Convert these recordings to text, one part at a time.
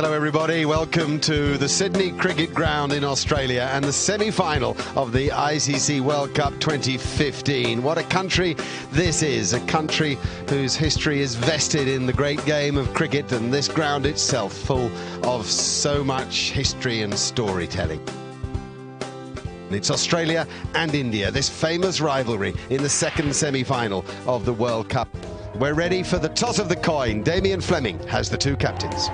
Hello everybody, welcome to the Sydney Cricket Ground in Australia and the semi-final of the ICC World Cup 2015. What a country this is, a country whose history is vested in the great game of cricket, and this ground itself full of so much history and storytelling. It's Australia and India, this famous rivalry in the second semi-final of the World Cup. We're ready for the toss of the coin. Damien Fleming has the two captains.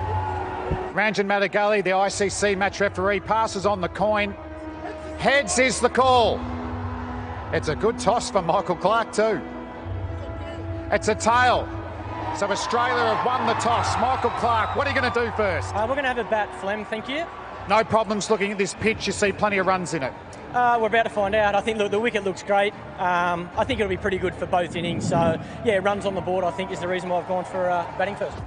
Ranjan Madagali, the ICC match referee, passes on the coin. Heads is the call. It's a good toss for Michael Clarke too. It's a tail. So Australia have won the toss. Michael Clarke, what are you going to do first? We're going to have a bat, Flem, thank you. No problems looking at this pitch. You see plenty of runs in it. We're about to find out. I think the wicket looks great. I think it'll be pretty good for both innings. So, yeah, runs on the board, I think, is the reason why I've gone for batting first.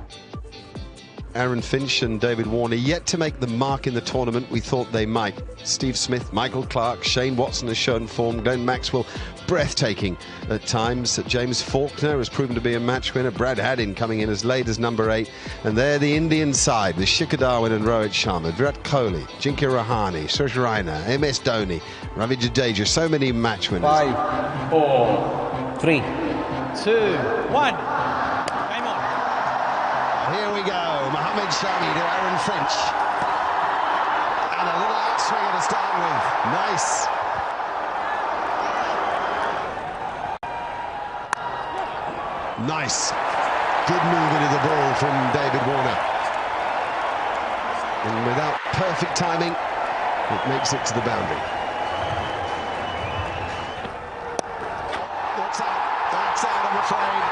Aaron Finch and David Warner yet to make the mark in the tournament we thought they might. Steve Smith, Michael Clarke, Shane Watson has shown form, Glenn Maxwell breathtaking at times. James Faulkner has proven to be a match winner. Brad Haddin coming in as late as number 8. And there the Indian side with Shikhar Dhawan and Rohit Sharma, Virat Kohli, Jinkya Rahane, Suresh Raina, MS Dhoni, Ravi Jadeja, so many match winners. 5, 4, 3, 2, 1. Here we go, Mohammad Shami to Aaron Finch. And a little outswinger to start with. Nice. Nice. Good move into the ball from David Warner. And without perfect timing, it makes it to the boundary. That's out, I'm afraid.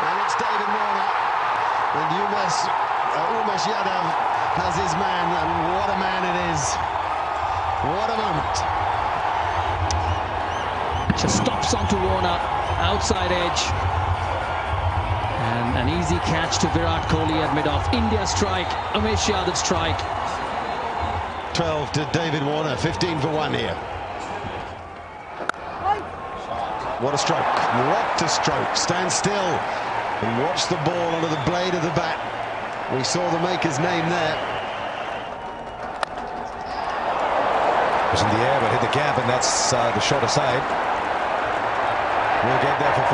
And it's David Warner. And Umesh Yadav has his man, and what a man it is. What a moment. Just stops onto Warner, outside edge. And an easy catch to Virat Kohli at mid-off. India strike, Umesh Yadav strike. 12 to David Warner, 15 for 1 here. What a stroke, what a stroke. Stand still and watch the ball under the blade of the bat. We saw the maker's name there. It was in the air but hit the gap, and that's the shorter side. We'll get there for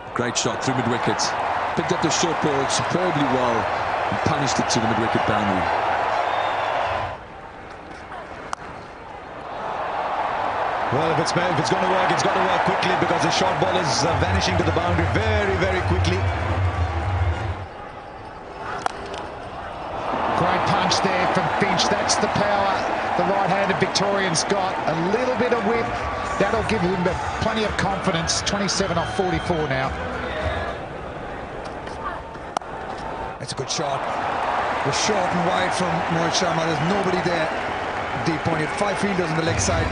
4. Great shot through mid-wicket. Picked up the short ball superbly well and punished it to the mid-wicket boundary. Well, if it's going to work, it's got to work quickly, because the short ball is vanishing to the boundary very, very quickly. Great punch there from Finch. That's the power the right-handed Victorian's got. A little bit of width. That'll give him plenty of confidence. 27 off 44 now. That's a good shot. We're short and wide from Rohit Sharma. There's nobody there. Deep point. 5 fielders on the leg side.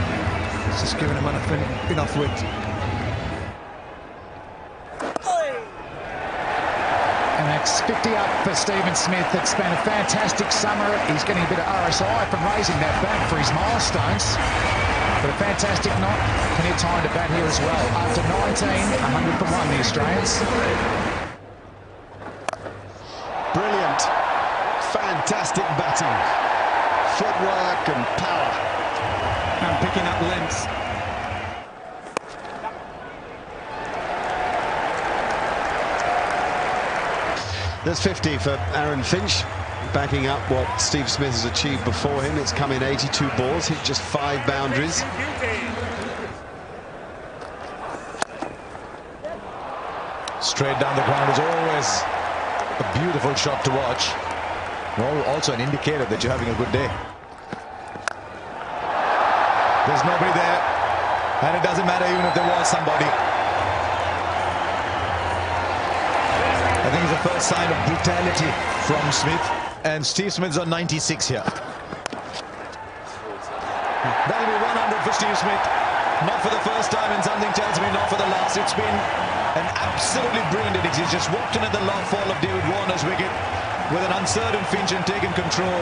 It's just giving him enough width. And that's 50 up for Stephen Smith. It's been a fantastic summer. He's getting a bit of RSI from raising that bat for his milestones. But a fantastic knock. Plenty of time to bat here as well. After 19, 100 for 1, the Australians. Brilliant. Fantastic batting. Footwork and power. And picking up length. There's 50 for Aaron Finch, backing up what Steve Smith has achieved before him. It's come in 82 balls, hit just 5 boundaries. Straight down the ground is always a beautiful shot to watch. Also an indicator that you're having a good day. There's nobody there, and it doesn't matter even if there was somebody. I think it's the first sign of brutality from Smith, and Steve Smith's on 96 here. That'll be 100 for Steve Smith. Not for the first time, and something tells me not for the last. It's been an absolutely brilliant innings. He's just walked in at the long fall of David Warner's wicket with an uncertain Finch and taken control.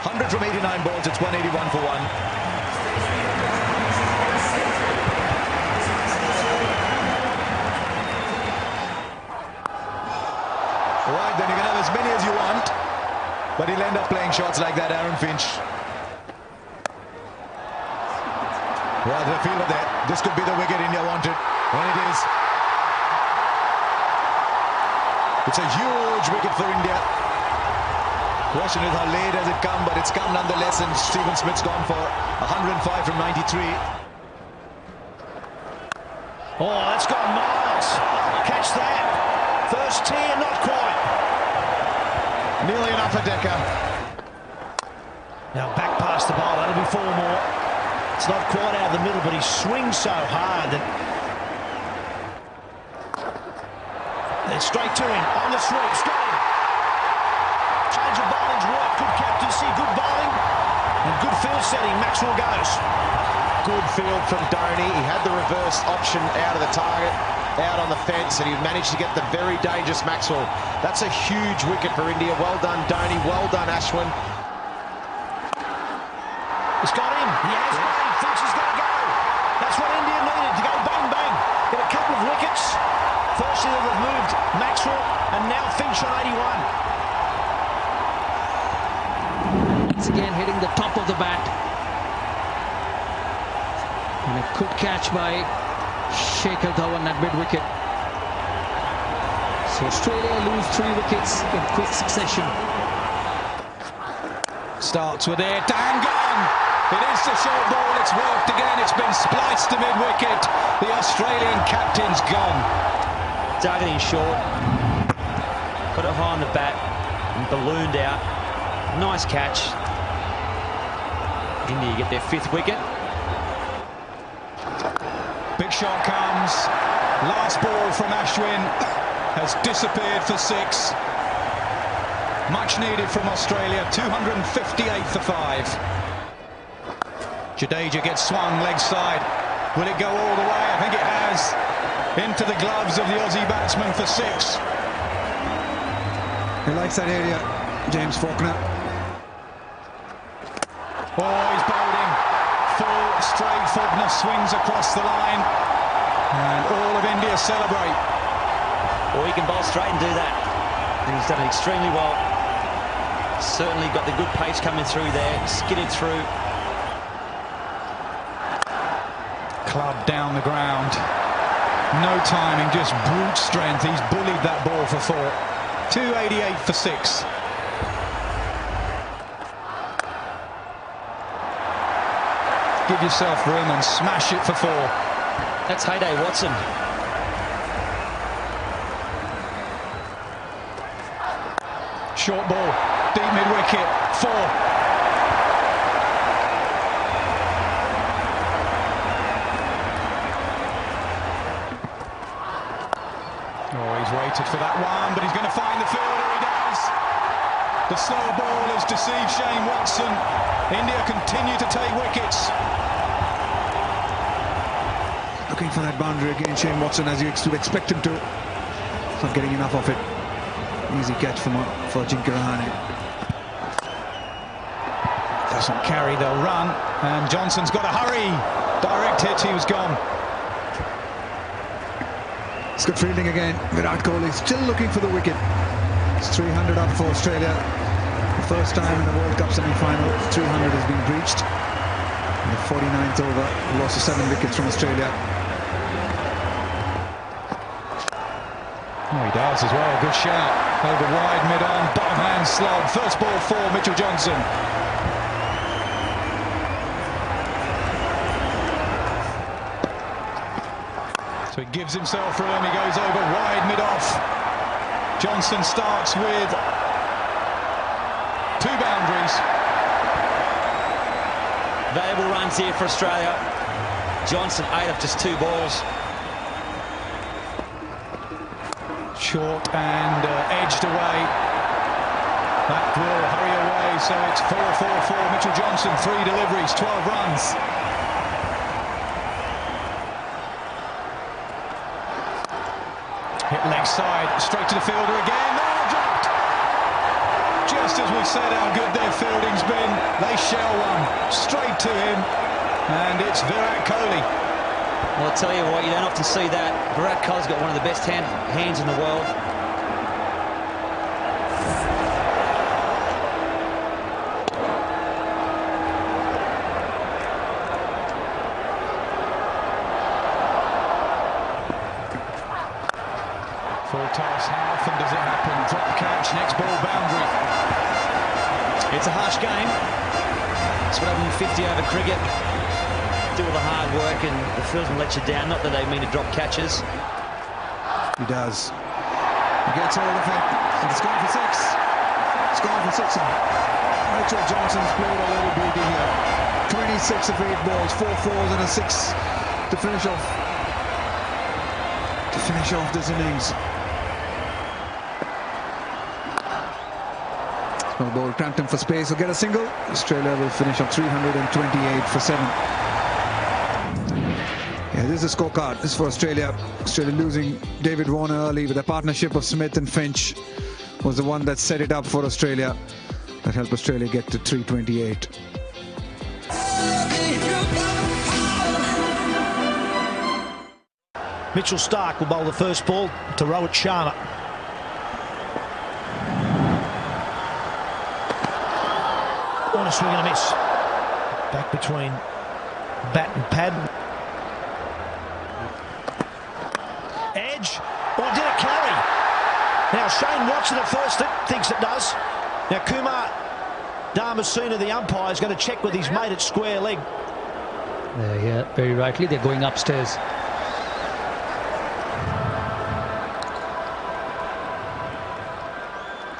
100 from 89 balls, it's 181 for 1. but he'll end up playing shots like that, Aaron Finch. Well, the fielder there. This could be the wicket India wanted, and it is. It's a huge wicket for India. Question is how late has it come, but it's come nonetheless, and Stephen Smith's gone for 105 from 93. Oh, that's gone miles. Catch that. First tier, not quite. Nearly enough for Decker. Now back past the bowl, that'll be 4 more. It's not quite out of the middle, but he swings so hard that it's straight to him on the sweep. Got him. Change of bowling's work. Good captaincy, good bowling, and good field setting. Maxwell goes. Good field from Dhoni. He had the reverse option out of the target, out on the fence, and he managed to get the very dangerous Maxwell. That's a huge wicket for India. Well done, Dhoni. Well done, Ashwin. It's got him. He has made. Finch is going to go. That's what India needed, to go bang, bang. Get a couple of wickets. Firstly, they've moved Maxwell, and now Finch on 81. Once again hitting the top of the bat. And a good catch by Shekhar Dhawan at mid-wicket. So Australia lose 3 wickets in quick succession. Starts with it, and gone. It is the short ball, it's worked again, it's been spliced to mid-wicket. The Australian captain's gone. Dug it in short, put it high on the bat, and ballooned out. Nice catch. India get their 5th wicket. Big shot comes. Last ball from Ashwin has disappeared for 6. Much needed from Australia, 258 for 5. Jadeja gets swung leg side. Will it go all the way? I think it has. Into the gloves of the Aussie batsman for 6. He likes that area, James Faulkner. Oh, he's bowled him. Full straight. Faulkner swings across the line. And all of India celebrate. Or he can bowl straight and do that. And he's done it extremely well. Certainly got the good pace coming through there. Skidded through. Club down the ground. No timing, just brute strength. He's bullied that ball for 4. 288 for 6. Give yourself room and smash it for 4. That's Heyday Watson. Short ball, deep mid-wicket, 4. Oh, he's waited for that one, but he's going to find the fielder. He does. The slow ball has deceived Shane Watson. India continue to take wickets. Looking for that boundary again, Shane Watson, as you expect him to. He's not getting enough of it. Easy catch for Ajinkya Rahane. Doesn't carry, they'll run. And Johnson's got to hurry. Direct hit, he was gone. It's good fielding again. Virat Kohli still looking for the wicket. It's 300 up for Australia. The first time in the World Cup semi-final, 300 has been breached. In the 49th over, loss of 7 wickets from Australia. Oh, he does as well. Good shout. Over wide, mid-on, bottom hand slog. First ball for Mitchell Johnson. So he gives himself room. He goes over wide, mid-off. Johnson starts with 2 boundaries. Valuable runs here for Australia. Johnson 8 off just 2 balls. Short and edged away. That will hurry away, so it's 4-4-4. Mitchell Johnson, 3 deliveries, 12 runs. Hit leg side, straight to the fielder again. Oh, dropped. Just as we said how good their fielding's been, they shell one straight to him, and it's Virat Kohli. Well, I'll tell you what, you don't often see that. Virat Kohli's got one of the best hands in the world. toss. How often does it happen? Drop catch, next ball boundary. It's a harsh game. It's what happened in 50 over cricket. Do all the hard work and the fieldsman let you down. Not that they mean to drop catches. He does. He gets hold of it, and it's gone for 6. It's gone for 6. Mitchell Johnson's played a little biggie here. 26 of 8 balls, 4 fours and a 6 to finish off. This innings. Small ball cramped him for space. He'll get a single. Australia will finish on 328 for 7. Yeah, this is a scorecard. This is for Australia. Australia losing David Warner early with a partnership of Smith and Finch was the one that set it up for Australia. That helped Australia get to 328. Mitchell Starc will bowl the first ball to Rohit Sharma. On a swing and a miss. Back between bat and pad. Edge. Or did it carry? Now Shane Watson at first thinks it does. Now Kumar Dharmasena, the umpire, is going to check with his mate at square leg. Yeah, very rightly. They're going upstairs.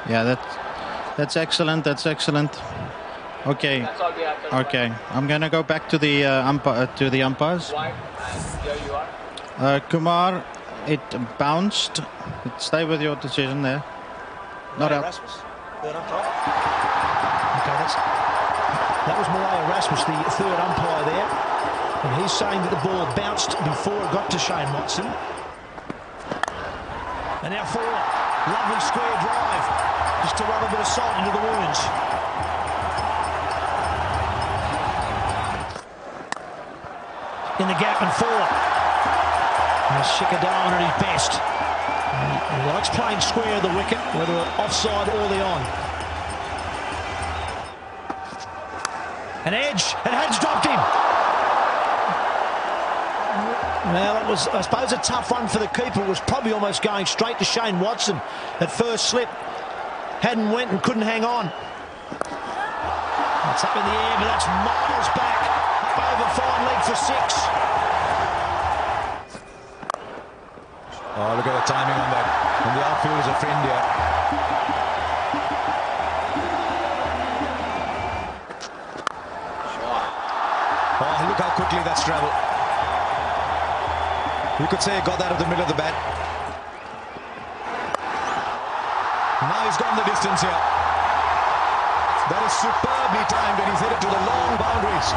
Yeah, that's excellent. That's excellent. Okay. Okay. I'm gonna go back to the umpires. Kumar, it bounced. Stay with your decision there. Not out. Okay, that was Mariah Rasmus, the third umpire there, and he's saying that the ball bounced before it got to Shane Watson. And now Ford, lovely square drive, just to rub a bit of salt into the wounds. In the gap and Ford. And Shikadawan at his best. He likes playing square of the wicket, whether offside or the on. An edge, and Had's dropped him. Well, it was, I suppose, a tough one for the keeper. It was probably almost going straight to Shane Watson at first slip. Hadden went and couldn't hang on. It's up in the air, but that's miles back. Up over fine leg for 6. Oh, look at the timing on that. And the outfield is a friend here. Oh, look how quickly that's travelled. You could say he got that out of the middle of the bat. Now he's gone the distance here. That is superbly timed, and he's headed to the long boundaries.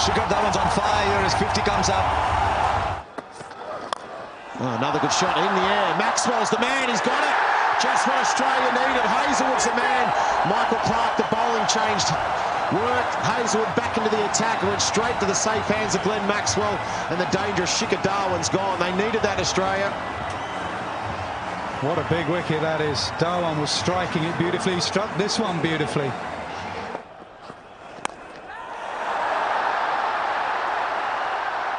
Shikhar Dhawan's on fire here as 50 comes up. Oh, another good shot in the air. Maxwell's the man. He's got it. Just what Australia needed. Hazelwood's the man. Michael Clark, the bowling changed. Worked Hazelwood back into the attack. Went straight to the safe hands of Glenn Maxwell. And the dangerous Shikhar Dhawan's gone. They needed that, Australia. What a big wicket that is. Dhawan was striking it beautifully. He struck this one beautifully.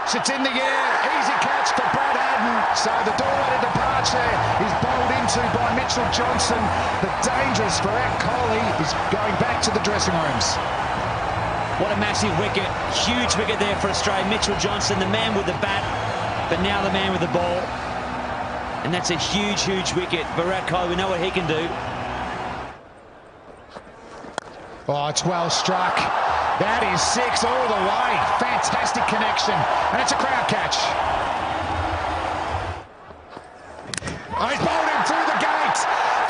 It's in the air. Easy catch for Brad Hadden. So the doorway to departure is bowled into by Mitchell Johnson. The dangerous Virat Kohli is going back to the dressing rooms. What a massive wicket. Huge wicket there for Australia. Mitchell Johnson, the man with the bat, but now the man with the ball. And that's a huge, huge wicket. Virat Kohli, we know what he can do. Oh, it's well struck. That is 6 all the way. Fantastic connection. And it's a crowd catch. Oh, he's bowled him through the gate.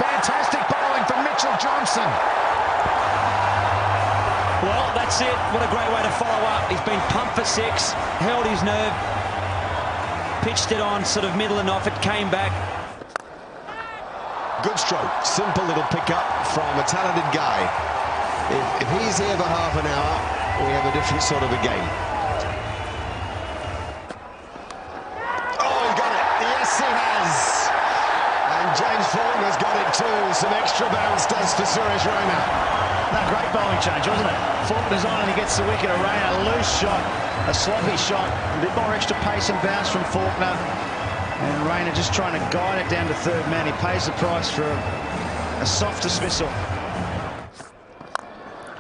Fantastic bowling from Mitchell Johnson. Well, that's it. What a great way to follow up. He's been pumped for 6, held his nerve, pitched it on sort of middle and off. It came back. Good stroke. Simple little pickup from a talented guy. If he's here for half an hour, we have a different sort of a game. Oh, he's got it. Yes, he has. And James Faulkner's got it too. Some extra bounce does for Suresh Raina. No, great bowling change, wasn't it? Faulkner's on and he gets the wicket. A loose shot, a sloppy shot. A bit more extra pace and bounce from Faulkner. And Rayner just trying to guide it down to third man. He pays the price for a soft dismissal.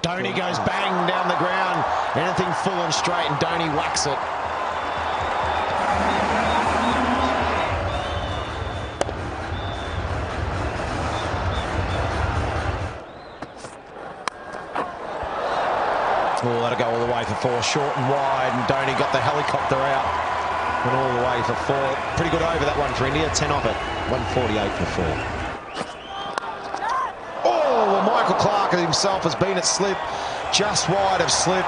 Dhoni goes bang down the ground. Anything full and straight, and Dhoni whacks it. Oh, that'll go all the way for 4, short and wide, and Dhoni got the helicopter out. Went all the way for 4. Pretty good over that one for India. 10 off it. 148 for 4. Oh, well, Michael Clark himself has been at slip, just wide of slip.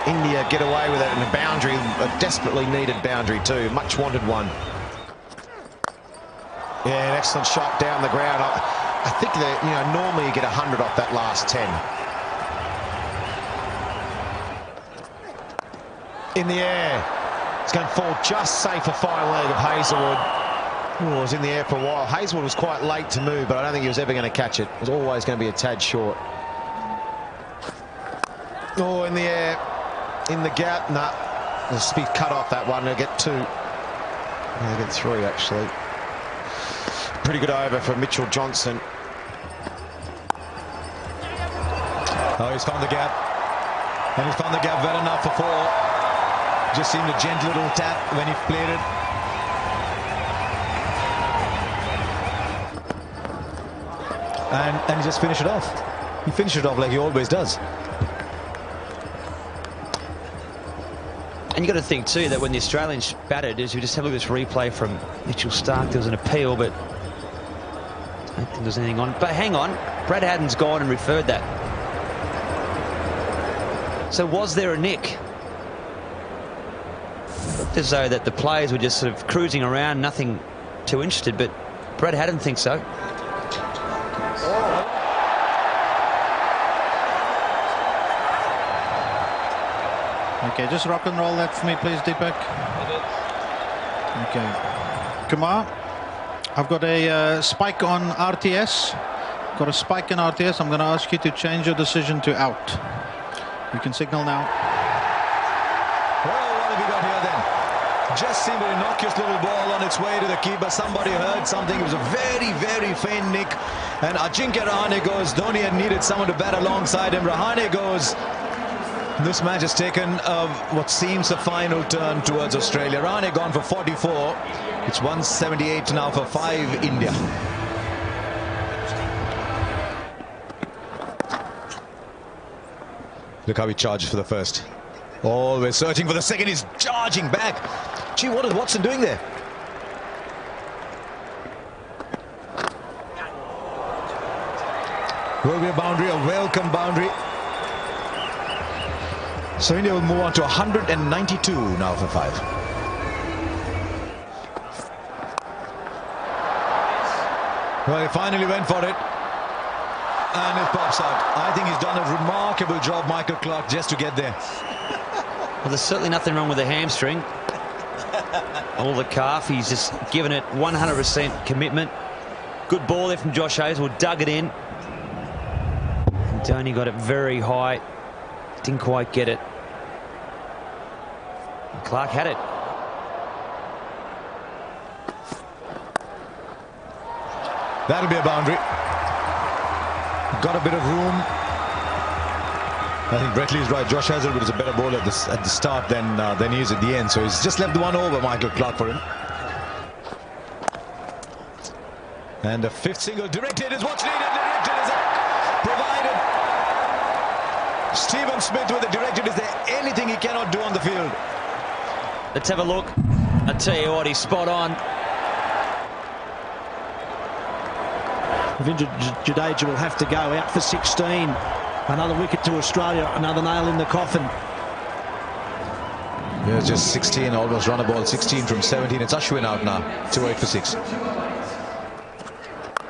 India get away with it, and a boundary, a desperately needed boundary too, much wanted one. Yeah, an excellent shot down the ground. I think that, you know, normally you get 100 off that last 10. In the air. It's going to fall just safe a fine leg of Hazlewood. Oh, it was in the air for a while. Hazlewood was quite late to move, but I don't think he was ever going to catch it. It was always going to be a tad short. Oh, in the air. In the gap. Nah. It'll be cut off that one. They'll get 2. They'll get 3, actually. Pretty good over for Mitchell Johnson. Oh, he's found the gap. And he's found the gap well enough for 4. Just seemed a gentle little tap when he played it. And he just finished it off. He finished it off like he always does. And you got to think too that when the Australians batted, as we just have a look at this replay from Mitchell Starc, there was an appeal, but I don't think there's anything on. But hang on, Brad Haddin's gone and referred that. So was there a nick? Looked as though that the players were just sort of cruising around, nothing too interested, but Brad Haddin thinks so. Okay, just rock and roll that for me, please, Deepak. Okay. Kumar, I've got a spike on RTS. Got a spike in RTS. I'm going to ask you to change your decision to out. You can signal now. Well, what have we got here then? Just seemed an innocuous little ball on its way to the keeper. Somebody heard something. It was a very, very faint nick. And Ajinkya Rahane goes. Dhoni had needed someone to bat alongside him. Rahane goes. This match has taken what seems a final turn towards Australia. Rahane gone for 44. It's 178 now for 5 India. Look how he charges for the first. Always searching for the second. He's charging back. Gee, what is Watson doing there? Will be a boundary, a welcome boundary. So India will move on to 192 now for 5. Well, he finally went for it. And it pops out. I think he's done a remarkable job, Michael Clark, just to get there. Well, there's certainly nothing wrong with the hamstring. Or the calf. He's just given it 100% commitment. Good ball there from Josh Hazlewood. Dug it in. And Dhoni got it very high. Didn't quite get it. Clark had it. That'll be a boundary. Got a bit of room. I think Brett Lee's right. Josh Hazlewood is a better bowler at the start than he is at the end. So he's just left the one over, Michael Clark, for him. And the 5th single directed is what's needed. Directed is provided. Stephen Smith with the directed. Is there anything he cannot do on the field? Let's have a look. I tell you what, he's spot on. Ravindra Jadeja will have to go out for 16. Another wicket to Australia, another nail in the coffin. Yeah, just 16, almost run a ball. 16 from 17. It's Ashwin out now. 2-8 for 6.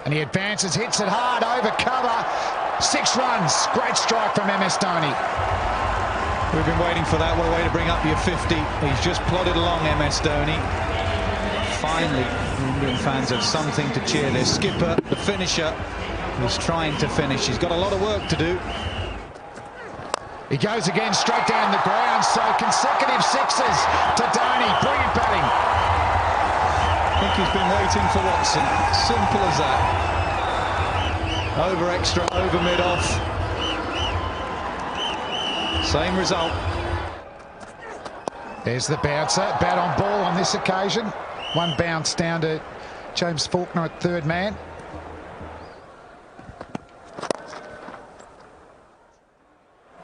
And he advances, hits it hard over cover. 6 runs. Great strike from MS Dhoni. We've been waiting for that. What a way to bring up your 50. He's just plodded along, MS Dhoni. Finally, Indian fans have something to cheer. Their skipper, the finisher, is trying to finish. He's got a lot of work to do. He goes again straight down the ground. So consecutive 6s to Dhoni. Brilliant batting. think he's been waiting for Watson. Simple as that. Over extra, over mid-off. Same result. There's the bouncer. Bat on ball on this occasion. One bounce down to James Faulkner at third man.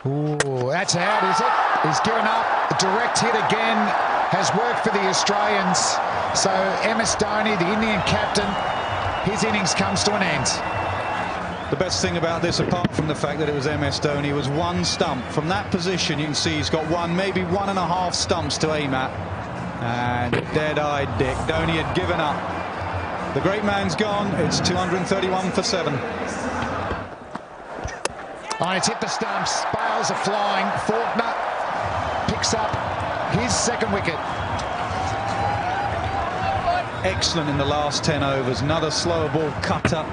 Ooh, that's out, is it? He's given up. A direct hit again has worked for the Australians. So MS Dhoni, the Indian captain, his innings comes to an end. The best thing about this, apart from the fact that it was MS Dhoni, was one stump. From that position, you can see he's got one, maybe 1.5 stumps to aim at. And dead-eyed Dick. Dhoni had given up. The great man's gone. It's 231 for 7. Oh, it's hit the stumps. Bales are flying. Faulkner picks up his second wicket. Excellent in the last 10 overs. Another slower ball cutter,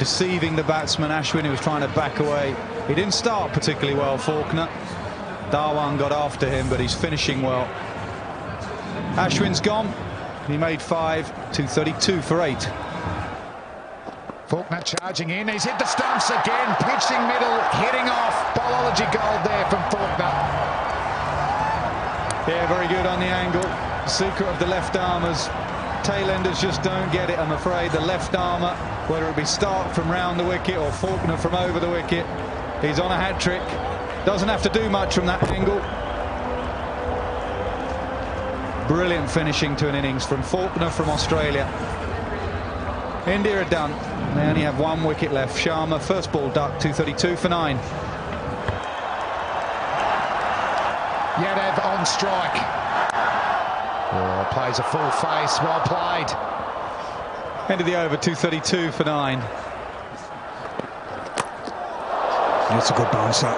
deceiving the batsman Ashwin, who was trying to back away. He didn't start particularly well, Faulkner. Dhawan got after him, but he's finishing well. Ashwin's gone. He made 5, 232 for 8. Faulkner charging in. He's hit the stumps again. Pitching middle, hitting off. Bowlology gold there from Faulkner. Yeah, very good on the angle. The secret of the left armers. Tailenders just don't get it, I'm afraid. The left armour, whether it be Stark from round the wicket or Faulkner from over the wicket, he's on a hat-trick. Doesn't have to do much from that angle. Brilliant finishing to an innings from Faulkner from Australia. India are done. They only have 1 wicket left. Sharma, first ball duck, 232 for 9. Yadav on strike. Oh, plays a full face. Well played. End of the over, 232 for 9. That's a good bouncer.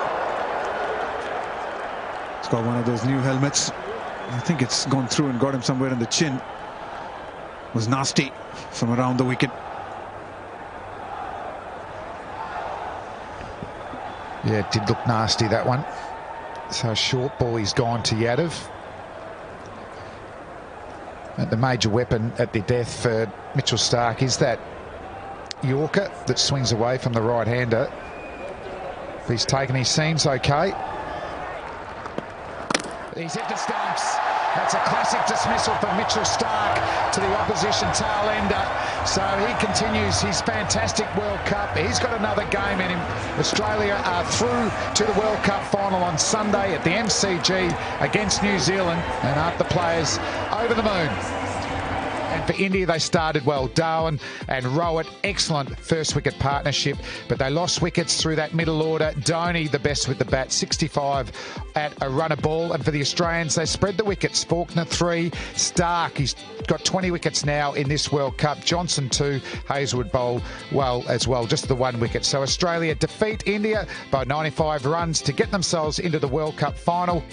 He's got one of those new helmets. I think it's gone through and got him somewhere in the chin. It was nasty from around the wicket. Yeah, it did look nasty, that one. So short ball, he's gone to Yadav. And the major weapon at the death for Mitchell Stark is that Yorker that swings away from the right-hander. He's taken his seams okay. He's hit the stumps. That's a classic dismissal for Mitchell Stark to the opposition tail ender. So he continues his fantastic World Cup. He's got another game in him. Australia are through to the World Cup final on Sunday at the MCG against New Zealand, and aren't the players over the moon? And for India, they started well. Darwin and Rowett, excellent first wicket partnership, but they lost wickets through that middle order. Dhoni, the best with the bat, 65 at a run a ball. And for the Australians, they spread the wickets. Faulkner 3, Stark, he's got 20 wickets now in this World Cup. Johnson 2, Hazelwood bowl well as well, just the 1 wicket. So Australia defeat India by 95 runs to get themselves into the World Cup final.